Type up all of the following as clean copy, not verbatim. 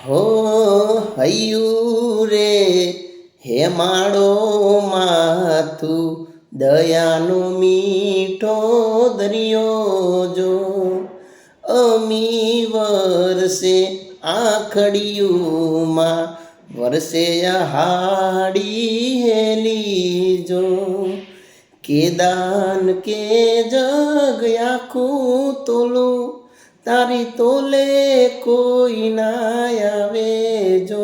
હો હૈયું રે હે માળો માથું દયાનો મીઠો દરિયો જો અમી વરસે આખડિયુંમાં વરસે હાડી હેલી જો કે દાન કે જગ આખું તોલું તારી તોલે કોઈ ના આવે જો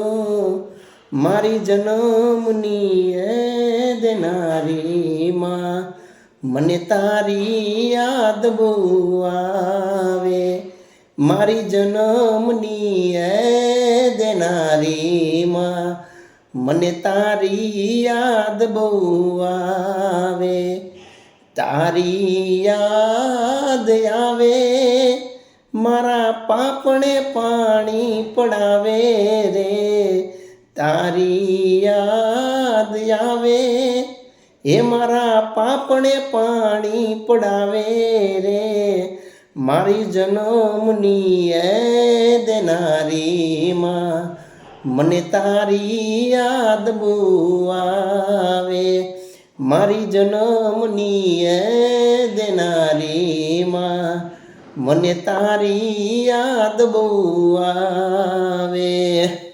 મારી જન્મની એ દેનારી માં મને તારી યાદ બહુ આવે મારી જન્મની એ દેનારી માં મને તારી યાદ બહુ આવે તારી યાદ આવે મારા પાપણે પાણી પડાવે રે તારી યાદ આવે એ મારા પાપણે પાણી પડાવે રે મારી જન્મની એ દેનારી માં મને તારી યાદ બહુ આવે મારી જન્મની એ દેનારી માં મને તારી યાદ બહુ આવે।